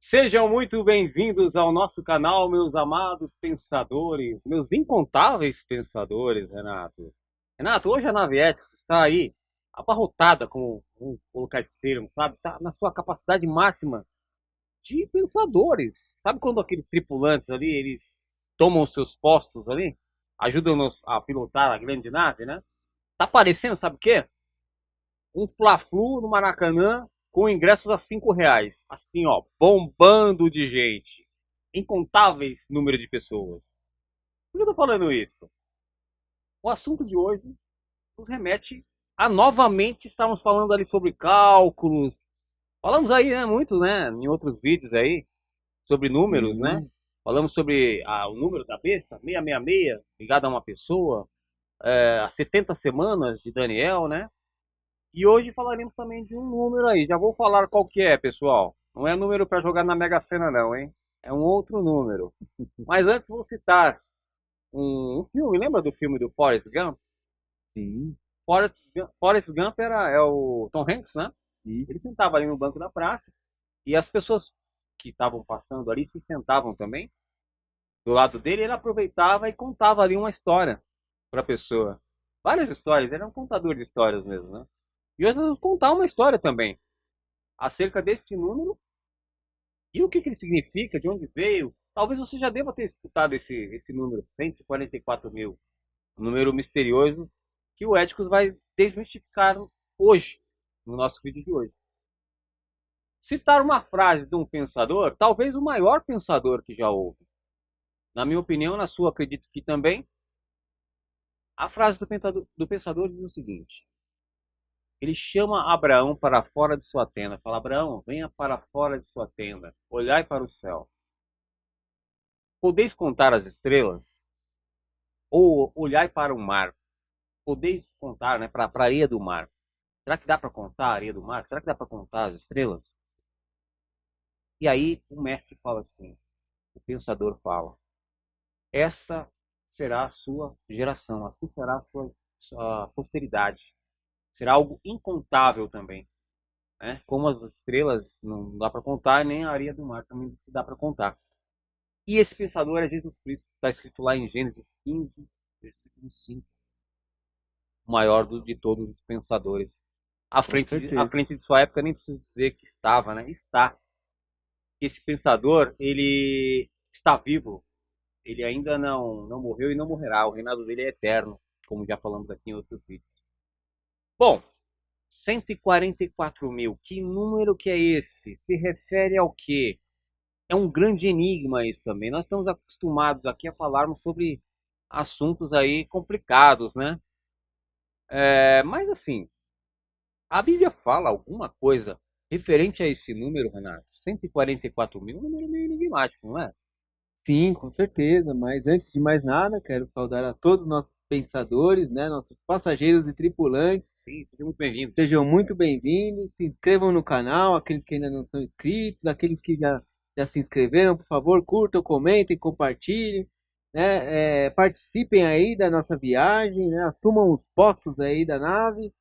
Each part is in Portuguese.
Sejam muito bem-vindos ao nosso canal, meus amados pensadores, meus incontáveis pensadores, Renato. Renato, hoje a nave ética está aí abarrotada, como vamos colocar esse termo, sabe? Está na sua capacidade máxima de pensadores. Sabe quando aqueles tripulantes ali, eles tomam os seus postos ali, ajudam-nos a pilotar a grande nave, né? Tá parecendo, sabe o quê? Um Fla-Flu no Maracanã com ingressos a R$ 5. Assim, ó, bombando de gente. Incontáveis número de pessoas. Por que eu tô falando isso? O assunto de hoje nos remete a novamente estávamos falando ali sobre cálculos. Falamos aí, né, muito, né, em outros vídeos aí, sobre números, né? Sim, Falamos sobre o número da besta, 666, ligado a uma pessoa, as 70 semanas de Daniel, né? E hoje falaremos também de um número aí. Já vou falar qual que é, pessoal. Não é número para jogar na Mega Sena, não, hein? É um outro número. Mas antes vou citar um filme. Lembra do filme do Forrest Gump? sim, Forrest Gump é o Tom Hanks, né? isso. Ele sentava ali no banco da praça e as pessoas que estavam passando ali se sentavam também do lado dele. Ele aproveitava e contava ali uma história para a pessoa. Várias histórias. Ele era um contador de histórias mesmo, né? E hoje nós vamos contar uma história também acerca desse número e o que, que ele significa, de onde veio. Talvez você já deva ter escutado esse número, 144 mil, um número misterioso que o Éticos vai desmistificar hoje, no nosso vídeo de hoje. Citar uma frase de um pensador, talvez o maior pensador que já houve. Na minha opinião, na sua acredito que também, a frase do pensador diz o seguinte: ele chama Abraão para fora de sua tenda, fala: Abraão, venha para fora de sua tenda, olhai para o céu. Podeis contar as estrelas? Ou olhai para o mar? Podeis contar, né, para a areia do mar? Será que dá para contar a areia do mar? Será que dá para contar as estrelas? E aí o mestre fala assim, o pensador fala: esta será a sua geração, assim será sua posteridade. Será algo incontável também, né? Como as estrelas não dá para contar, nem a areia do mar também se dá para contar. E esse pensador é Jesus Cristo, está escrito lá em Gênesis 15, versículo 5, o maior de todos os pensadores. Com À certeza. frente de sua época, nem preciso dizer que estava, né? Está. Esse pensador, ele está vivo, ele ainda não morreu e não morrerá. O reinado dele é eterno, como já falamos aqui em outros vídeos. Bom, 144 mil, que número que é esse? Se refere ao quê? É um grande enigma isso também. Nós estamos acostumados aqui a falarmos sobre assuntos aí complicados, né? Mas assim, a Bíblia fala alguma coisa referente a esse número, Renato? 144 mil é um número meio enigmático, não é? Sim, com certeza. Mas antes de mais nada, quero saudar a todos os nossos pensadores, né, nossos passageiros e tripulantes. Sim, seja muito bem-vindo. Sejam muito bem-vindos. Se inscrevam no canal, aqueles que ainda não são inscritos, aqueles que já se inscreveram, por favor, curtam, comentem, compartilhem, né, participem aí da nossa viagem, né, assumam os postos aí da nave.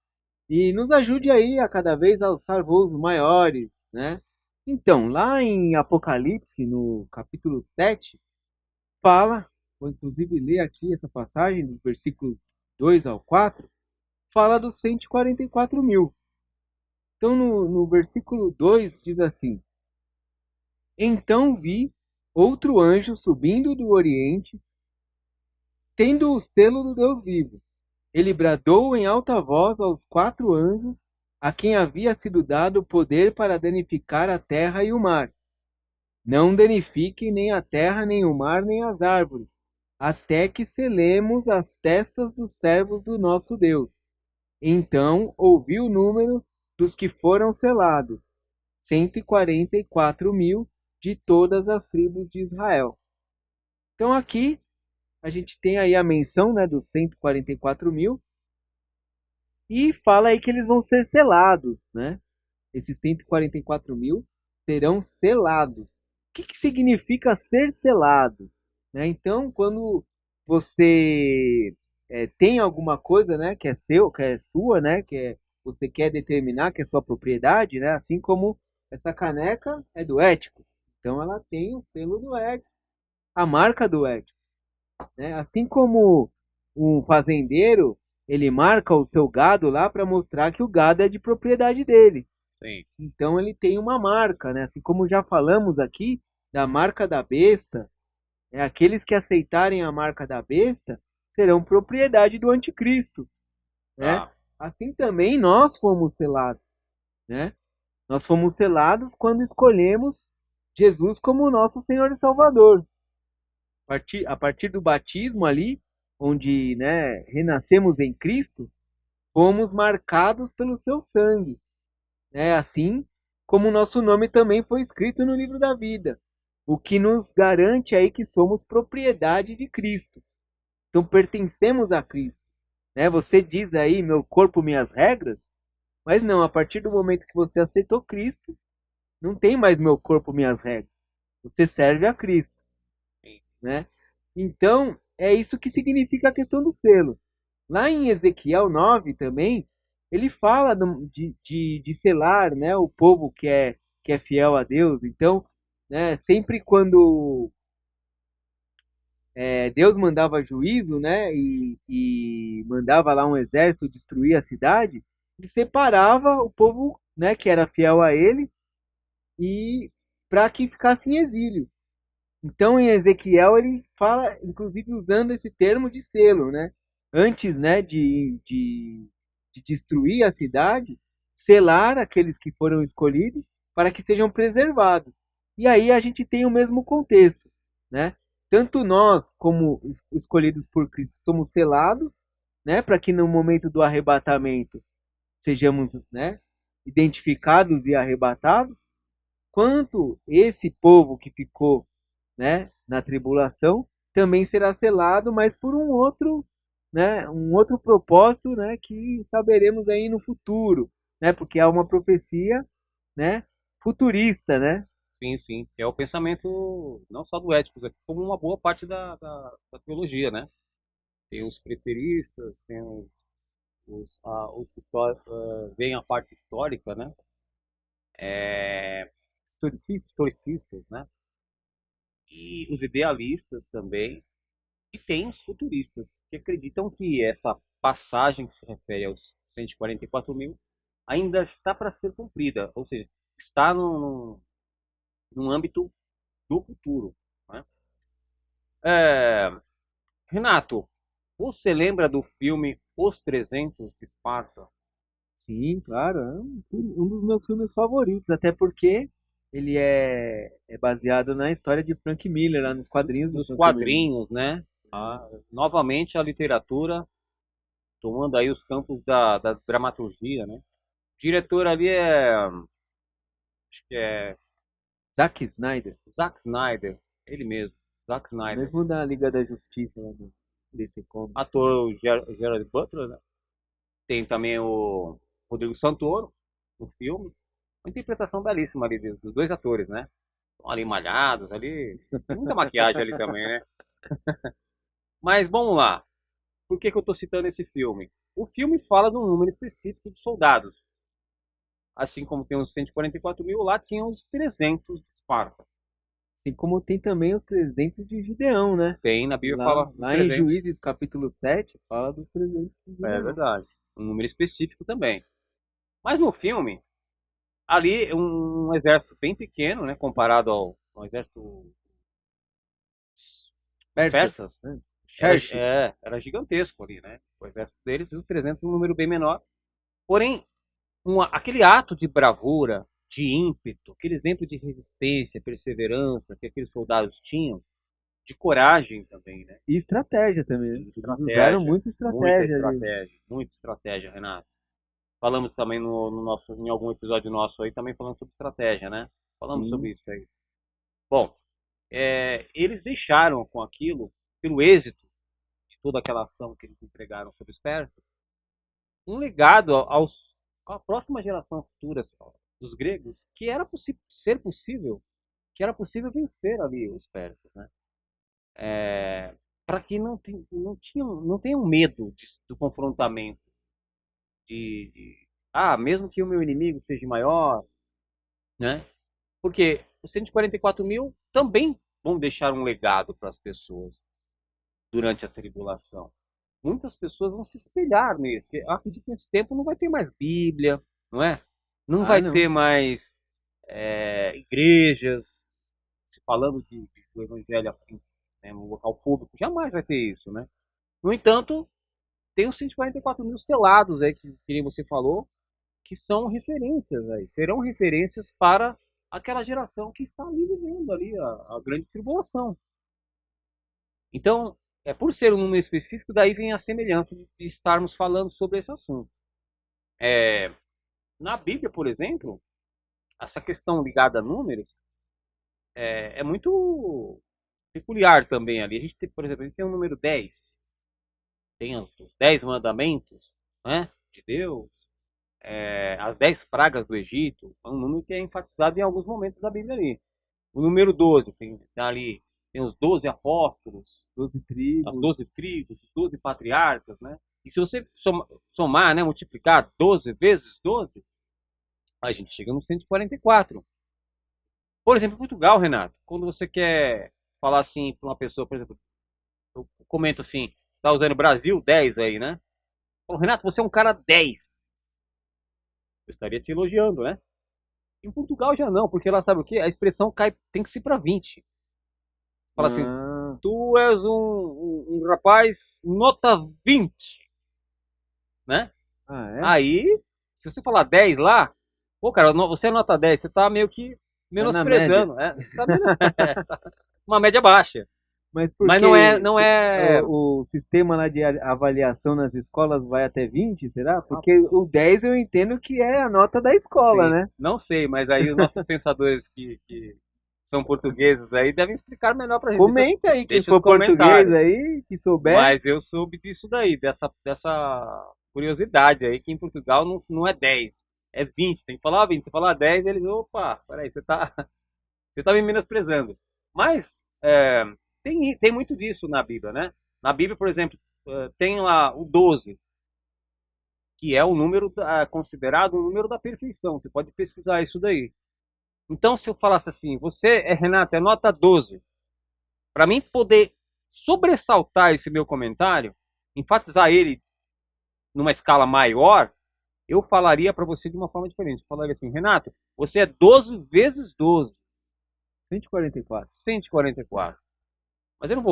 E nos ajude aí a cada vez alçar voos maiores, né? Então, lá em Apocalipse, no capítulo 7, fala, vou inclusive ler aqui essa passagem, do versículo 2 ao 4, fala dos 144 mil. Então, no versículo 2 diz assim: então vi outro anjo subindo do oriente, tendo o selo do Deus vivo. Ele bradou em alta voz aos 4 anjos, a quem havia sido dado o poder para danificar a terra e o mar. Não danifiquem nem a terra, nem o mar, nem as árvores, até que selemos as testas dos servos do nosso Deus. Então ouvi o número dos que foram selados, 144 mil de todas as tribos de Israel. Então aqui a gente tem aí a menção, né, dos 144 mil, e fala aí que eles vão ser selados, né? Esses 144 mil serão selados. O que significa ser selado? Né? Então, quando você tem alguma coisa, né, que é seu, que é sua, né, você quer determinar que é sua propriedade, né, assim como essa caneca é do ético. Então ela tem o selo do Edson, a marca do Edson, né? Assim como um fazendeiro, ele marca o seu gado lá para mostrar que o gado é de propriedade dele. Sim. Então ele tem uma marca, né? Assim como já falamos aqui da marca da besta, aqueles que aceitarem a marca da besta serão propriedade do anticristo, né? Tá. Assim também nós fomos selados, né? Nós fomos selados quando escolhemos Jesus como nosso Senhor e Salvador. A partir do batismo ali, onde, né, renascemos em Cristo, fomos marcados pelo seu sangue, né? Assim como o nosso nome também foi escrito no livro da vida, o que nos garante aí que somos propriedade de Cristo. Então pertencemos a Cristo, né? Você diz aí, meu corpo, minhas regras, mas não, a partir do momento que você aceitou Cristo, não tem mais meu corpo, minhas regras. Você serve a Cristo, né? Então, é isso que significa a questão do selo. Lá em Ezequiel 9 também, ele fala de selar, né, o povo que é fiel a Deus. Então, né, sempre quando Deus mandava juízo, né, e mandava lá um exército destruir a cidade, ele separava o povo, né, que era fiel a ele e para que ficasse em exílio. Então, em Ezequiel, ele fala, inclusive, usando esse termo de selo, né? Antes, né, de destruir a cidade, selar aqueles que foram escolhidos para que sejam preservados. E aí a gente tem o mesmo contexto, né? Tanto nós, como escolhidos por Cristo, somos selados, né, para que no momento do arrebatamento sejamos, né, identificados e arrebatados, quanto esse povo que ficou, né, na tribulação também será selado, mas por um outro propósito, né, que saberemos aí no futuro, né, porque há uma profecia, né, futurista, né? Sim, sim. É o pensamento não só do ético, como uma boa parte da teologia, né? Tem os preteristas, tem os que veem a parte histórica, né? É, historicistas, né? E os idealistas também. E tem os futuristas, que acreditam que essa passagem que se refere aos 144 mil ainda está para ser cumprida, ou seja, está no âmbito do futuro. Né? É, Renato, você lembra do filme Os 300 de Esparta? Sim, claro, é um dos meus filmes favoritos, até porque ele é baseado na história de Frank Miller, lá nos quadrinhos do Nos Frank Miller. quadrinhos, né? Novamente a literatura tomando aí os campos da dramaturgia, né? O diretor ali acho que é Zack Snyder, Zack Snyder, ele mesmo, Zack Snyder. mesmo da Liga da Justiça, lá do DC Comics. Ator Gerard Butler, né? Tem também o Rodrigo Santoro no filme. Uma interpretação belíssima ali dos dois atores, né? Estão ali malhados, ali. Tem muita maquiagem ali também, né? Mas vamos lá. Por que eu estou citando esse filme? O filme fala de um número específico de soldados. Assim como tem os 144 mil, lá tinha os 300 de Esparta. Assim como tem também os 300 de Gideão, né? Tem, na Bíblia Lá, fala lá em 300. Juízes, capítulo 7, fala dos 300 de É Gideão. verdade. Um número específico também. Mas no filme, ali um exército bem pequeno, né? Comparado ao exército dos Persas, persas. né? Era, Xerxes. era gigantesco ali, né? O exército deles, e os 300 um número bem menor. Porém, aquele ato de bravura, de ímpeto, aquele exemplo de resistência, perseverança que aqueles soldados tinham, de coragem também, né? E estratégia também, né? E Eles usaram estratégia, muita estratégia ali. muita estratégia, Renato. Falamos também no nosso, em algum episódio nosso aí, também falando sobre estratégia, né? Falamos sobre Sim, isso aí. Bom, eles deixaram com aquilo, pelo êxito de toda aquela ação que eles entregaram sobre os persas, um legado à próxima geração futura dos gregos que era ser possível, que era possível vencer ali os persas, né? Para que não tenham medo do confrontamento, mesmo que o meu inimigo seja maior, né? Porque os 144 mil também vão deixar um legado para as pessoas durante a tribulação. Muitas pessoas vão se espelhar nisso, porque eu acredito que nesse tempo não vai ter mais Bíblia, não é? Não vai não. ter mais igrejas se falando do evangelho assim, né, no local público, jamais vai ter isso, né? No entanto, tem os 144 mil selados aí, que nem você falou, que são referências aí, serão referências para aquela geração que está ali vivendo ali a grande tribulação. Então, por ser um número específico, daí vem a semelhança de estarmos falando sobre esse assunto. Na Bíblia, por exemplo, essa questão ligada a números é muito peculiar também ali. A gente tem, por exemplo, a gente tem o número 10, tem os 10 mandamentos, né, de Deus, as 10 pragas do Egito, é um número que é enfatizado em alguns momentos da Bíblia ali. O número 12, tem ali, tem os 12 apóstolos, 12 tribos. as 12 tribos, os 12 patriarcas, né? E se você somar, né, multiplicar 12 vezes 12, a gente chega no 144. Por exemplo, em Portugal, Renato, quando você quer falar assim para uma pessoa, por exemplo, eu comento assim, você está usando Brasil 10 aí, né? Falo, Renato, você é um cara 10. Eu estaria te elogiando, né? Em Portugal já não, porque lá sabe o que? A expressão cai, tem que ser para 20. Fala assim, tu és um rapaz nota 20, né? Aí, se você falar 10 lá, pô, cara, você é nota 10, você tá meio que menosprezando, você tá uma média baixa. Mas não é o sistema lá de avaliação nas escolas vai até 20, será? Porque o 10 eu entendo que é a nota da escola, sim, né? não sei, mas aí os nossos pensadores que são portugueses aí devem explicar melhor pra gente. Comenta aí, quem for português aí, que souber. Mas eu soube disso daí, dessa curiosidade aí, que em Portugal não é 10, é 20. Tem que falar 20. Você falar 10, eles, opa, peraí, você tá me menosprezando. Mas tem muito disso na Bíblia, né? Na Bíblia, por exemplo, tem lá o 12, que é o número considerado o número da perfeição. Você pode pesquisar isso daí. Então, se eu falasse assim, você, Renato, é nota 12, para mim poder sobressaltar esse meu comentário, enfatizar ele numa escala maior, eu falaria para você de uma forma diferente. Eu falaria assim, Renato, você é 12 vezes 12. 144. 144. Mas eu não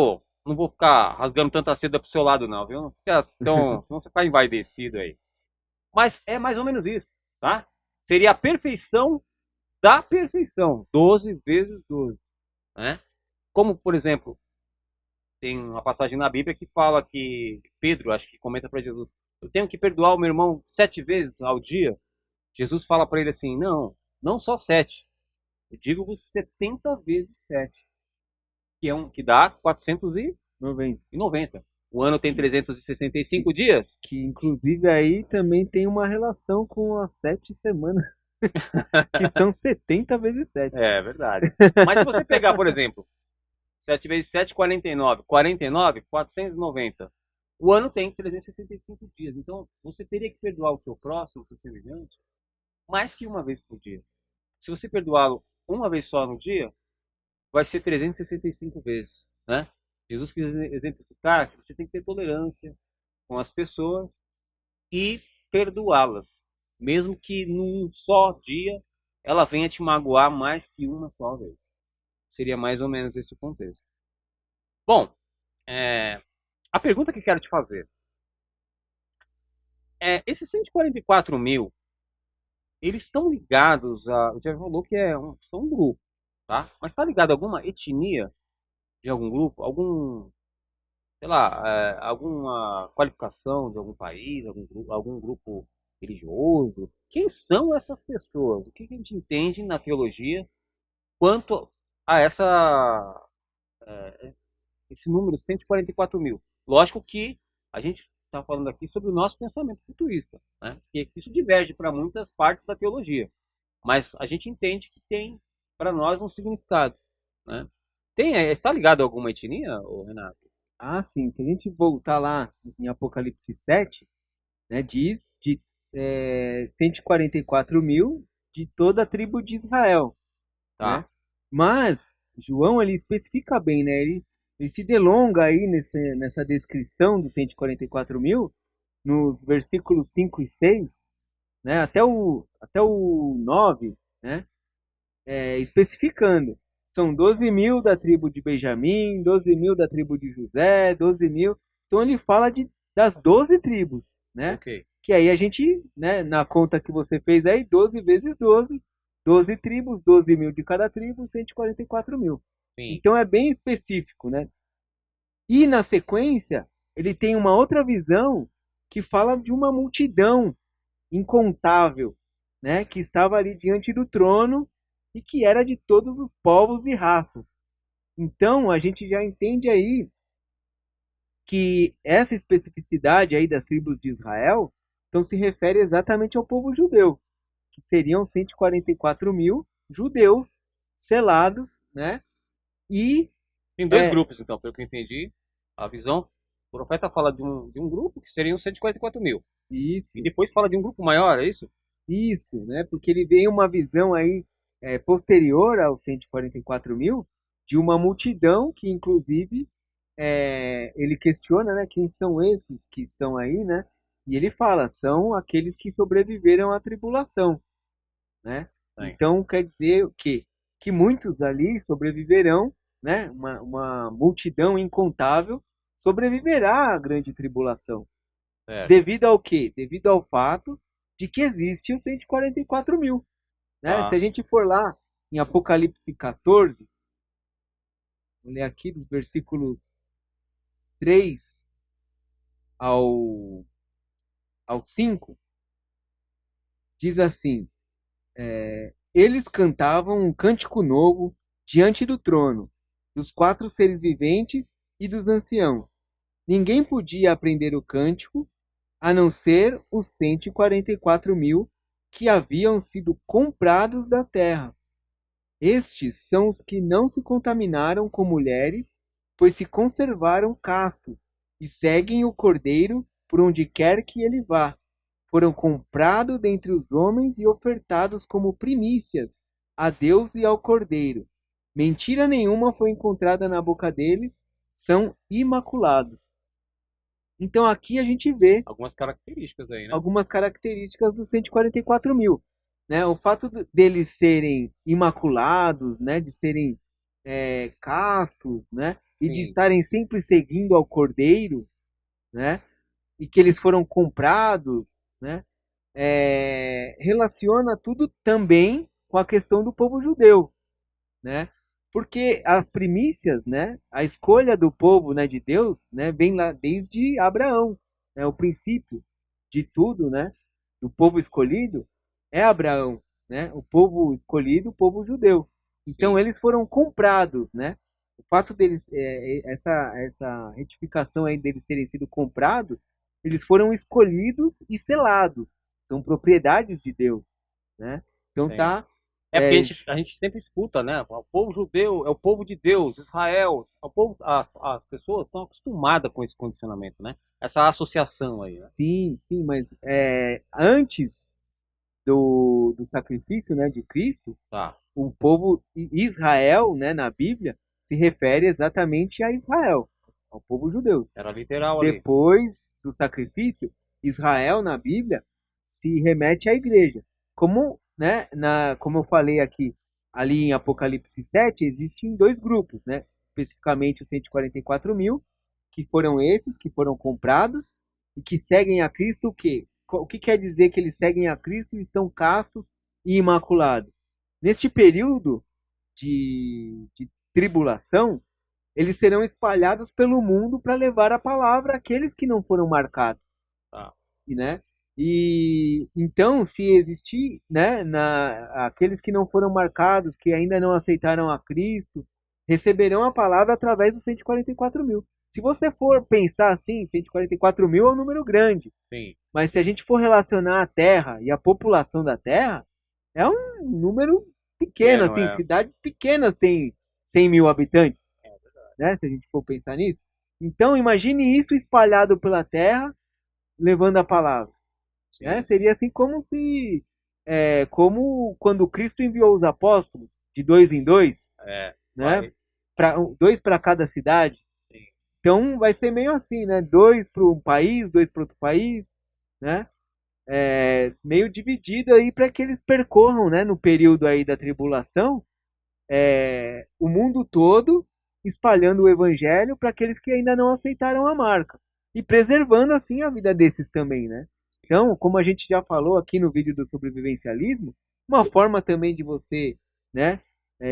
vou ficar rasgando tanta seda pro seu lado não, viu? Então, senão você ficar envaidecido aí. Mas é mais ou menos isso, tá? Seria a perfeição da perfeição. 12 vezes 12. Né? Como, por exemplo, tem uma passagem na Bíblia que fala que Pedro, acho que comenta para Jesus, eu tenho que perdoar o meu irmão 7 vezes ao dia. Jesus fala para ele assim, não só 7. Eu digo-vos 70 vezes 7. Que dá 490. O ano tem 365 dias. Que inclusive aí também tem uma relação com as 7 semanas. Que são 70 vezes 7. É verdade. Mas se você pegar, por exemplo, 7 vezes 7, 49. 49, 490. O ano tem 365 dias. Então, você teria que perdoar o seu próximo, o seu semelhante, mais que uma vez por dia. Se você perdoá-lo uma vez só no dia, vai ser 365 vezes, né? Jesus quis exemplificar que você tem que ter tolerância com as pessoas e perdoá-las, mesmo que num só dia ela venha te magoar mais que uma só vez. Seria mais ou menos esse o contexto. Bom, a pergunta que quero te fazer esses 144 mil, eles estão ligados a... Você já falou que são um grupo, tá? Mas está ligado a alguma etnia de algum grupo? Sei lá, alguma qualificação de algum país, algum grupo religioso? Quem são essas pessoas? O que a gente entende na teologia quanto a esse número 144 mil? Lógico que a gente está falando aqui sobre o nosso pensamento futurista, né? Porque isso diverge para muitas partes da teologia, mas a gente entende que tem para nós um significado, né? Está ligado a alguma etnia, Renato? Ah, sim. Se a gente voltar lá em Apocalipse 7, né, diz de 144 mil de toda a tribo de Israel. Tá. Né? Mas João ele especifica bem, né? Ele se delonga aí nessa descrição dos 144.000, nos versículos 5 e 6, né? Até o 9, né? Especificando. São 12.000 da tribo de Benjamim, 12.000 da tribo de José, 12.000. Então ele fala das 12 tribos, né? Ok. Que aí a gente, né, na conta que você fez aí, 12 vezes 12, 12 tribos, 12.000 de cada tribo, 144.000. Sim. Então é bem específico, né? E na sequência, ele tem uma outra visão que fala de uma multidão incontável, né, que estava ali diante do trono e que era de todos os povos e raças. Então a gente já entende aí que essa especificidade aí das tribos de Israel então se refere exatamente ao povo judeu, que seriam 144.000 judeus selados, né? E Tem dois grupos, então, pelo que eu entendi. A visão, o profeta fala de um grupo que seriam 144.000. isso, E depois fala de um grupo maior, é isso? isso, né? Porque ele vem uma visão aí posterior aos 144.000 de uma multidão que inclusive ele questiona, né, quem são esses que estão aí, né? E ele fala, são aqueles que sobreviveram à tribulação, né? Sim. Então quer dizer o quê? Que muitos ali sobreviverão, né? Uma multidão incontável sobreviverá à grande tribulação. É. Devido ao quê? Devido ao fato de que existe os 144.000, né? Tá. Se a gente for lá em Apocalipse 14, vou ler aqui do versículo 3 ao 5, diz assim: eles cantavam um cântico novo diante do trono, dos 4 seres viventes e dos anciãos. Ninguém podia aprender o cântico, a não ser os 144.000 que haviam sido comprados da terra. Estes são os que não se contaminaram com mulheres, pois se conservaram castos e seguem o Cordeiro por onde quer que ele vá. Foram comprados dentre os homens e ofertados como primícias a Deus e ao Cordeiro. Mentira nenhuma foi encontrada na boca deles, são imaculados. Então aqui a gente vê Algumas características aí, né? algumas características dos 144.000. Né? O fato deles serem imaculados, né? De serem castos, né? E de Sim. estarem sempre seguindo ao Cordeiro, né? E que eles foram comprados, né? Relaciona tudo também com a questão do povo judeu, né? Porque as primícias, né? A escolha do povo, né, de Deus, né, vem lá desde Abraão, né? O princípio de tudo, né? Do povo escolhido é Abraão, né? O povo escolhido, o povo judeu. Então Sim. eles foram comprados, né? O fato deles, essa retificação aí deles terem sido comprados, eles foram escolhidos e selados. São propriedades de Deus, né? Então Sim. tá. Porque a gente sempre escuta, né? O povo judeu é o povo de Deus, Israel. As pessoas estão acostumadas com esse condicionamento, né? Essa associação aí, né? Sim, sim, mas antes do sacrifício, né, de Cristo, Tá. o povo Israel, né, na Bíblia, se refere exatamente a Israel, ao povo judeu. Era literal ali. Depois do sacrifício, Israel na Bíblia se remete à igreja. Como, né, como eu falei aqui, ali em Apocalipse 7, existem 2 grupos, né? Especificamente os 144.000, que foram esses, que foram comprados, e que seguem a Cristo o quê? O que quer dizer que eles seguem a Cristo e estão castos e imaculados? Neste período de tribulação, eles serão espalhados pelo mundo para levar a palavra àqueles que não foram marcados. Tá. Né? E então, se existir, né, aqueles que não foram marcados, que ainda não aceitaram a Cristo, receberão a palavra através dos 144.000. Se você for pensar assim, 144.000 é um número grande. Sim. Mas se a gente for relacionar a Terra e a população da Terra, é um número pequeno. Assim, cidades pequenas têm 100.000 habitantes. Né, se a gente for pensar nisso. Então, imagine isso espalhado pela Terra, levando a palavra. Né? Seria assim como se, como quando Cristo enviou os apóstolos, de 2 em 2, né? Dois para cada cidade. Sim. Então vai ser meio assim, né? Dois para um país, dois para outro país, né? Meio dividido aí para que eles percorram, né? No período aí da tribulação, o mundo todo, espalhando o evangelho para aqueles que ainda não aceitaram a marca e preservando assim a vida desses também, né? Então, como a gente já falou aqui no vídeo do sobrevivencialismo, uma forma também de você, né,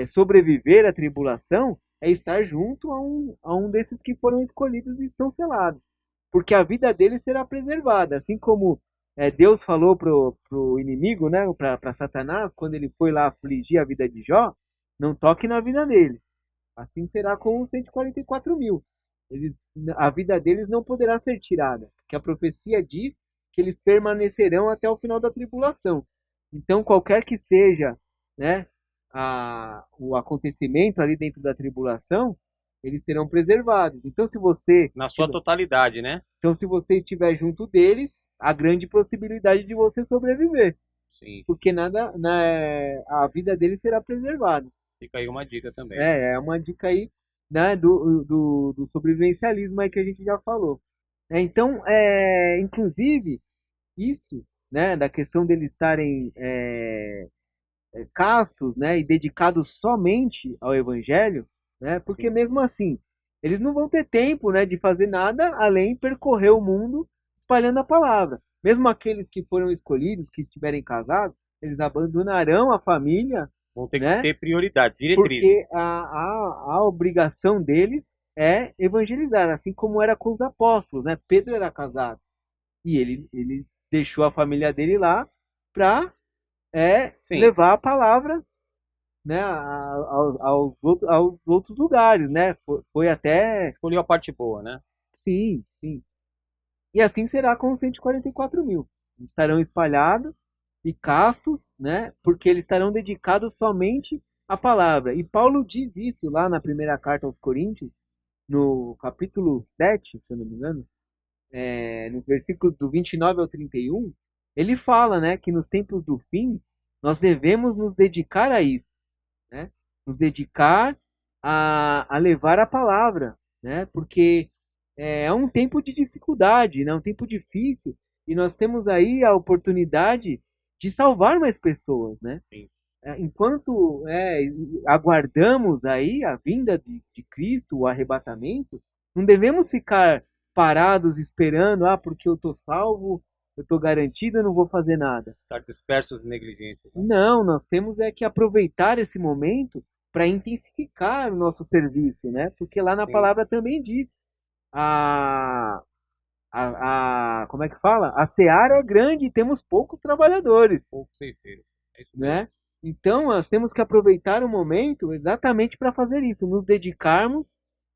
sobreviver à tribulação é estar junto a um desses que foram escolhidos e estão selados, porque a vida deles será preservada, assim como Deus falou pro inimigo, né, para Satanás, quando ele foi lá afligir a vida de Jó, não toque na vida dele. Assim será com os 144 mil. Eles, a vida deles não poderá ser tirada, porque a profecia diz que eles permanecerão até o final da tribulação. Então, qualquer que seja, né, o acontecimento ali dentro da tribulação, eles serão preservados. Então, Na sua totalidade, né? se você estiver junto deles, há grande possibilidade de você sobreviver, Sim. porque a vida deles será preservada. Fica aí uma dica também. É uma dica aí, né, do sobrevivencialismo aí que a gente já falou. Então, inclusive, isso, né, da questão deles estarem castos, né, e dedicados somente ao evangelho, né, porque mesmo assim, eles não vão ter tempo, né, de fazer nada além de percorrer o mundo espalhando a palavra. Mesmo aqueles que foram escolhidos, que estiverem casados, eles abandonarão a família, Vão ter que né, ter prioridade, diretriz. porque a obrigação deles é evangelizar, assim como era com os apóstolos, né? Pedro era casado e ele deixou a família dele lá para levar a palavra, né, aos outros lugares, né? Foi até. Escolheu a parte boa, né? Sim, sim. E assim será com os 144 mil. Estarão espalhados e castos, né? Porque eles estarão dedicados somente à palavra. E Paulo diz isso lá na primeira carta aos Coríntios, no capítulo 7, se eu não me engano, nos versículos do 29 ao 31, ele fala, né, que nos tempos do fim nós devemos nos dedicar a isso, né? Nos dedicar a levar a palavra, né? Porque é um tempo de dificuldade, né? Um tempo difícil e nós temos aí a oportunidade de salvar mais pessoas, né? Sim. Enquanto aguardamos aí a vinda de Cristo, o arrebatamento, não devemos ficar parados esperando, porque eu estou salvo, eu estou garantido, eu não vou fazer nada. Estar dispersos e negligentes. Né? Não, nós temos que aproveitar esse momento para intensificar o nosso serviço, né? Porque lá na Sim. palavra também diz como é que fala? A seara é grande e temos poucos trabalhadores, Poucos ceifeiros. É isso mesmo. né? Então nós temos que aproveitar o momento exatamente para fazer isso, nos dedicarmos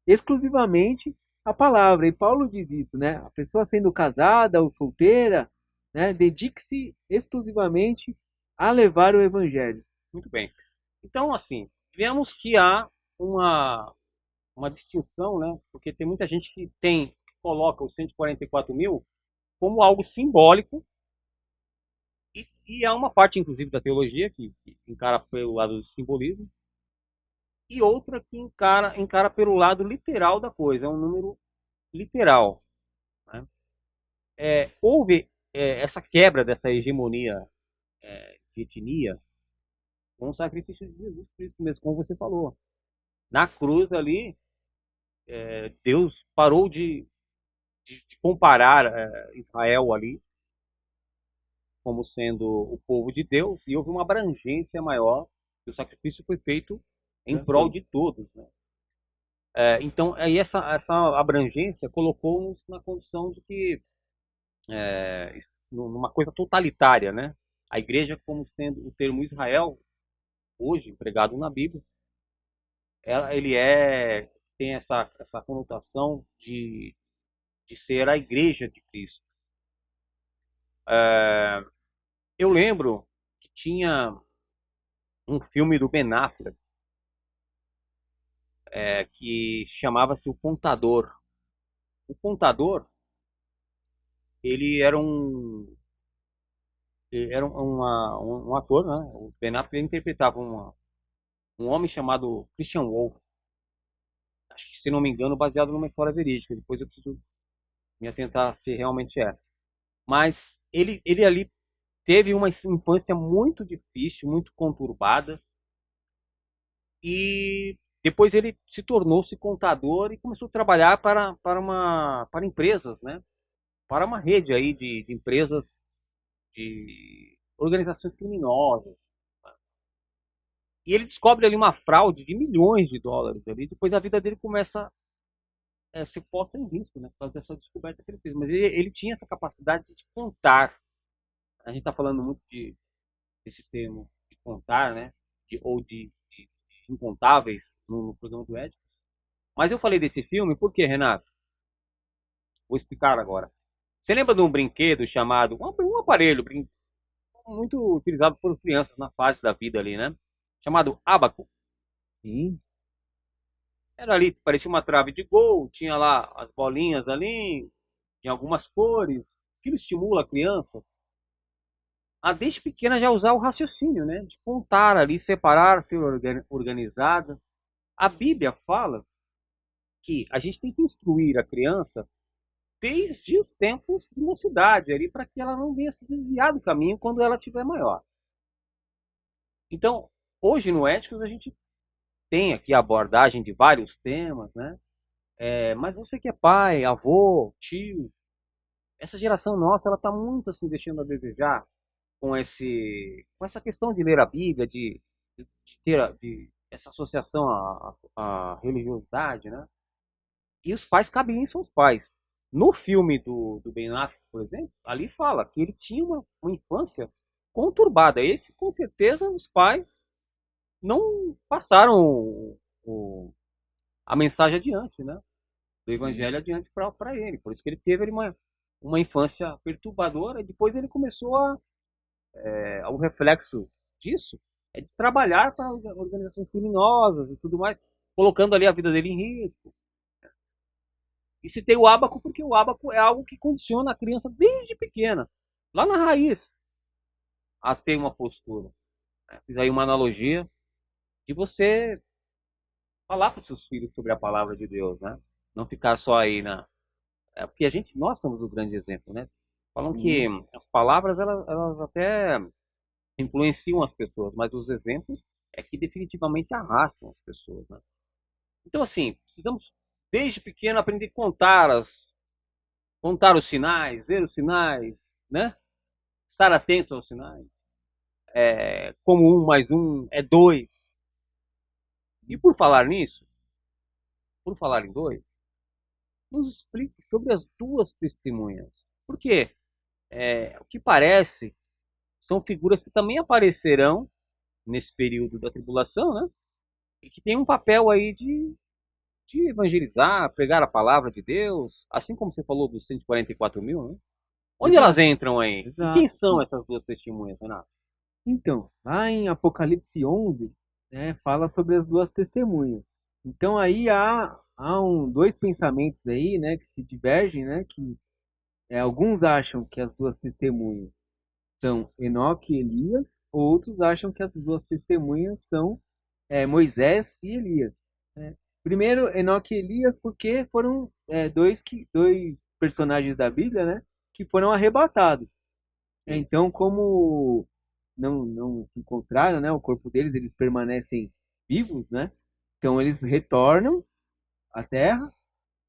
exclusivamente à palavra. E Paulo diz isso, né? A pessoa sendo casada ou solteira, né? Dedique-se exclusivamente a levar o evangelho. Muito bem. Então, assim, vemos que há uma distinção, né? Porque tem muita gente que coloca os 144 mil como algo simbólico e há uma parte, inclusive, da teologia que encara pelo lado do simbolismo e outra que encara pelo lado literal da coisa. É um número literal. Né? Houve essa quebra dessa hegemonia de etnia com o sacrifício de Jesus Cristo mesmo, como você falou. Na cruz ali, Deus parou de comparar Israel ali como sendo o povo de Deus e houve uma abrangência maior e o sacrifício foi feito em prol de todos. Né? Então, aí essa abrangência colocou-nos na condição de que numa coisa totalitária, né? A igreja, como sendo o termo Israel, hoje empregado na Bíblia, ele tem essa conotação de ser a igreja de Cristo. Eu lembro que tinha um filme do Ben Affleck que chamava-se O Contador. O Contador, ele era um ator, né? O Ben Affleck interpretava um homem chamado Christian Wolff. Acho que, se não me engano, baseado numa história verídica. Depois eu preciso me atentar se realmente é. Mas ele ali teve uma infância muito difícil, muito conturbada. E depois ele se tornou-se contador e começou a trabalhar para empresas, né? Para uma rede aí de empresas, de organizações criminosas. E ele descobre ali uma fraude de milhões de dólares ali. Depois a vida dele começa a ser posta em risco, né? Por causa dessa descoberta que ele fez. Mas ele tinha essa capacidade de contar. A gente está falando muito desse termo de contar, né? Ou de incontáveis no programa do Édipo. Mas eu falei desse filme por quê, Renato? Vou explicar agora. Você lembra de um brinquedo chamado, um aparelho muito utilizado por crianças na fase da vida ali, né? Chamado ábaco. Sim. Era ali, parecia uma trave de gol, tinha lá as bolinhas ali, em algumas cores. Aquilo estimula a criança a desde pequena já usar o raciocínio, né? De contar ali, separar, ser organizada. A Bíblia fala que a gente tem que instruir a criança desde os tempos de mocidade, ali, para que ela não venha se desviar do caminho quando ela estiver maior. Então, hoje no Éticos a gente tem aqui a abordagem de vários temas, né? Mas você que é pai, avô, tio, essa geração nossa, ela está muito assim deixando a desejar com essa questão de ler a Bíblia, de ter essa associação à religiosidade, né? E os pais cabem são os pais. No filme do Ben Affleck, por exemplo, ali fala que ele tinha uma infância conturbada. Esse, com certeza, os pais não passaram a mensagem adiante, né? Do evangelho adiante para ele. Por isso que ele teve uma infância perturbadora e depois ele começou o reflexo disso é de trabalhar para organizações criminosas e tudo mais, colocando ali a vida dele em risco. E citei o ábaco porque o ábaco é algo que condiciona a criança desde pequena, lá na raiz, a ter uma postura. Fiz aí uma analogia de você falar para os seus filhos sobre a palavra de Deus, né? Não ficar só aí porque nós somos o grande exemplo, né? Falam que as palavras, elas até influenciam as pessoas, mas os exemplos é que definitivamente arrastam as pessoas, né? Então, assim, precisamos, desde pequeno, aprender a contar os sinais, ver os sinais, né? Estar atento aos sinais. Como 1 mais 1 é 2. E por falar em 2, nos explique sobre as duas testemunhas. Porque o que parece são figuras que também aparecerão nesse período da tribulação, né? E que tem um papel aí de evangelizar, pregar a palavra de Deus, assim como você falou dos 144 mil, né? Onde Exato. elas entram aí? E Exato. quem são essas duas testemunhas, Renato? Então, lá em Apocalipse 11, né, fala sobre as duas testemunhas. Então aí há dois pensamentos aí, né, que se divergem, né, que alguns acham que as duas testemunhas são Enoque e Elias, outros acham que as duas testemunhas são Moisés e Elias, né? Primeiro, Enoque e Elias, porque foram dois personagens da Bíblia, né, que foram arrebatados. Então, como não se encontraram, né, o corpo deles, eles permanecem vivos, né? Então eles retornam à terra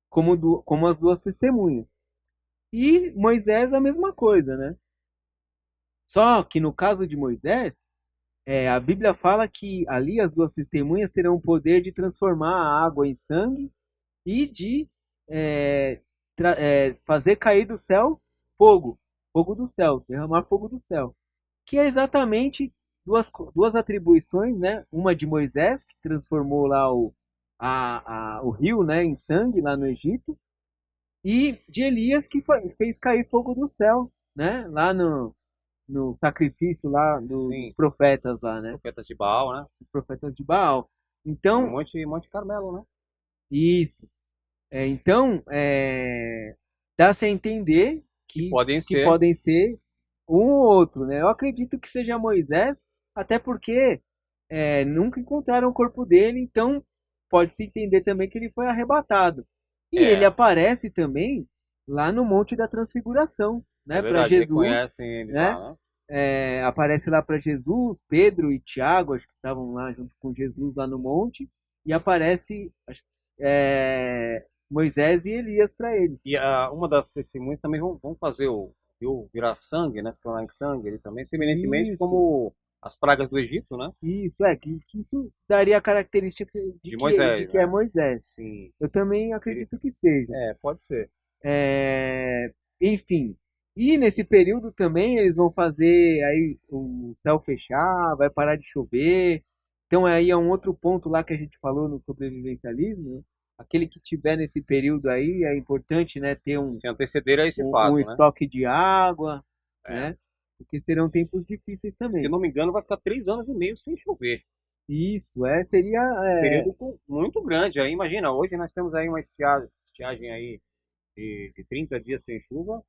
como as duas testemunhas. E Moisés a mesma coisa, né? Só que no caso de Moisés, a Bíblia fala que ali as duas testemunhas terão o poder de transformar a água em sangue e de fazer cair do céu fogo do céu, derramar fogo do céu. Que é exatamente duas atribuições, né? Uma de Moisés, que transformou lá o rio, né, em sangue lá no Egito, e de Elias, que fez cair fogo do céu, né? Lá no sacrifício lá dos profetas lá, né? Profetas de Baal, né? Os profetas de Baal. Então, Monte Carmelo, né? isso. Então, dá-se a entender que podem ser um ou outro, né? Eu acredito que seja Moisés, até porque nunca encontraram o corpo dele, então pode-se entender também que ele foi arrebatado. E ele É, aparece também lá no Monte da Transfiguração, é né, para verdade, Jesus, reconhecem ele né? lá, né? Aparece lá para Jesus, Pedro e Tiago, acho que estavam lá junto com Jesus lá no monte, e aparece Moisés e Elias para ele. E uma das testemunhas também vão fazer o rio virar sangue, né? Se tornar em sangue ele também, semelhantemente Isso, como as pragas do Egito, né? isso, que isso daria a característica De de Moisés, que é né? Moisés. Sim. Eu também acredito que seja. Pode ser. Enfim, e nesse período também eles vão fazer aí o céu fechar, vai parar de chover. Então aí é um outro ponto lá que a gente falou no sobrevivencialismo, né? Aquele que tiver nesse período aí é importante, né, ter Se anteceder a esse um fato, né? estoque de água, É. né? Porque serão tempos difíceis Se eu também. não me engano, vai ficar 3 anos e meio sem chover. Isso, seria Período muito grande. Aí imagina, hoje nós temos aí uma estiagem aí de 30 dias sem chuva.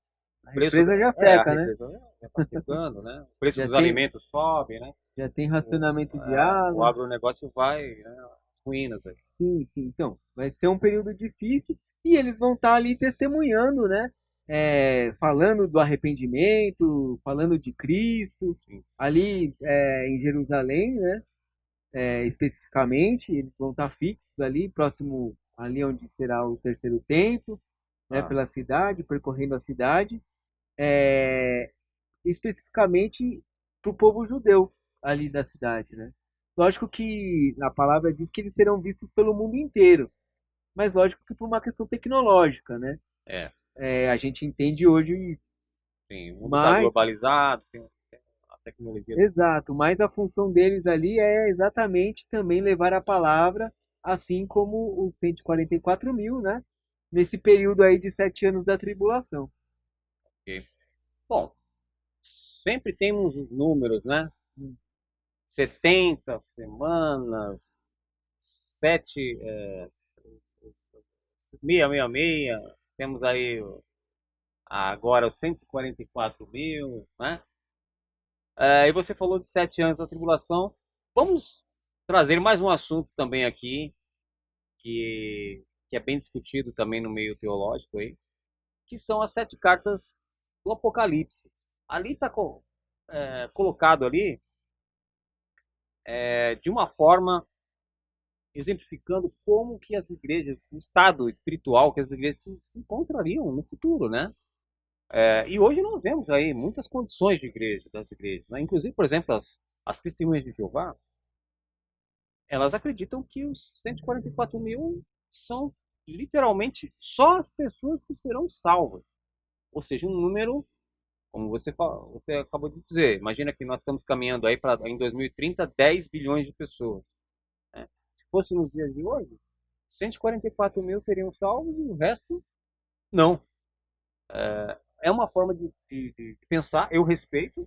O a preço represa já a seca, né? represa já está secando, né? O preço Já dos tem, alimentos sobe, né? já tem O, racionamento de o água. agronegócio vai, né, às ruínas aí. Sim, sim. Então, vai ser um período difícil e eles vão estar ali testemunhando, né? Falando do arrependimento, falando de Cristo, Sim. ali em Jerusalém, né? Especificamente, eles vão estar fixos ali, próximo ali onde será o terceiro templo, né? Ah, Pela cidade, percorrendo a cidade, é, especificamente para o povo judeu ali da cidade, né? Lógico que a palavra diz que eles serão vistos pelo mundo inteiro, mas lógico que por uma questão tecnológica, né? é, A gente entende hoje isso. sim. O mundo está Mas, globalizado, tem a tecnologia. exato, mas a função deles ali é exatamente também levar a palavra, assim como os 144 mil, né? Nesse período aí de 7 anos da tribulação. Ok. Bom, sempre temos os números, né? 70 semanas, 7, 666, temos aí agora os 144 mil, né? E você falou de 7 anos da tribulação. Vamos trazer mais um assunto também aqui, que é bem discutido também no meio teológico aí, que são as 7 cartas do Apocalipse. Ali está colocado ali de uma forma exemplificando como que as igrejas, o estado espiritual que as igrejas se encontrariam no futuro, né? E hoje nós vemos aí muitas condições de igreja, das igrejas, né? Inclusive, por exemplo, as testemunhas de Jeová, elas acreditam que os 144 mil são literalmente só as pessoas que serão salvas. Ou seja, um número, como você acabou de dizer, imagina que nós estamos caminhando aí para em 2030 10 bilhões de pessoas, né? Se fosse nos dias de hoje, 144 mil seriam salvos e o resto não. É uma forma de pensar, eu respeito,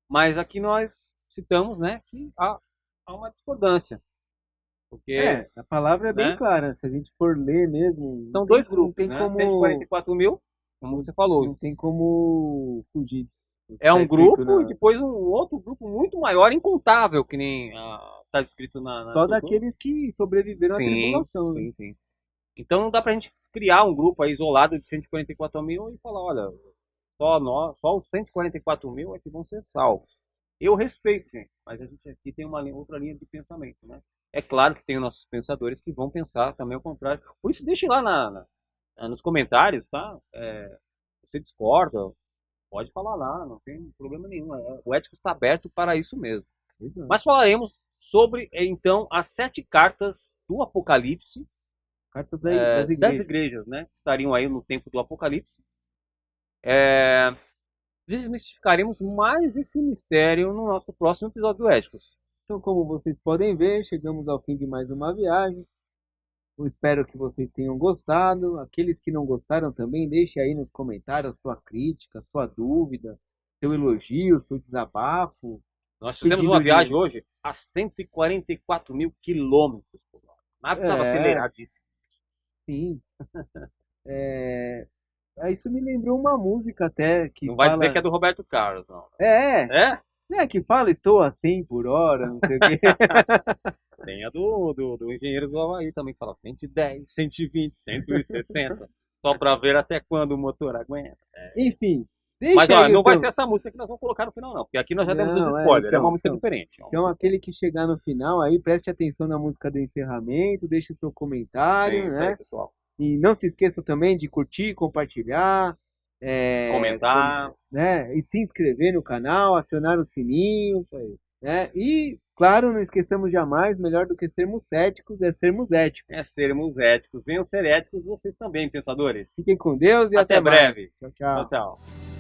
mas aqui nós citamos, né, que há uma discordância, porque, A palavra é bem né, clara. Se a gente for ler mesmo, são dois não grupos, tem né, 144 mil, como você falou, não tem como fugir do que é está um escrito grupo e depois um outro grupo muito maior, incontável, que nem está escrito só no do... daqueles que sobreviveram à Sim, tribulação, né? sim, sim. Então não dá pra gente criar um grupo aí isolado de 144 mil e falar, olha, só os 144 mil é que vão ser salvos. Eu respeito, gente, mas a gente aqui tem uma outra linha de pensamento, né? É claro que tem os nossos pensadores que vão pensar também ao contrário. Por isso, deixe lá nos comentários, tá? Você discorda, pode falar lá, não tem problema nenhum. O ético está aberto para isso mesmo. Exato. Mas falaremos sobre, então, as 7 cartas do Apocalipse, Carta das das igrejas. igrejas, né? Que estariam aí no tempo do Apocalipse. É, Desmistificaremos mais esse mistério no nosso próximo episódio do Éticos. Então, como vocês podem ver, chegamos ao fim de mais uma viagem. Eu espero que vocês tenham gostado. Aqueles que não gostaram também, deixe aí nos comentários sua crítica, sua dúvida, seu elogio, seu desabafo, Nós fizemos pedido uma viagem de. hoje a 144 mil quilômetros por hora. A nave estava É, aceleradíssima. sim. É, isso me lembrou uma música até que Não vai dizer que é fala. do Roberto Carlos, não. É, É? Que fala, estou a 100 por hora, não sei o quê. Tem a do engenheiro do Havaí também, que fala 110, 120, 160. Só pra ver até quando o motor aguenta. Enfim, Mas deixa ó, aí não o vai teu... ser essa música que nós vamos colocar no final, não. Porque aqui nós já demos Não, os spoilers. É uma música então, diferente. então, aquele que chegar no final aí, preste atenção na música do encerramento, deixe o seu comentário, Isso aí, né? pessoal. E não se esqueça também de curtir, compartilhar, Comentar. né? E se inscrever no canal, acionar o sininho, né? E, claro, não esqueçamos jamais, melhor do que sermos céticos é sermos éticos. É sermos éticos. Venham ser éticos vocês também, pensadores. Fiquem com Deus e Até mais. breve. Tchau, Tchau, tchau. tchau.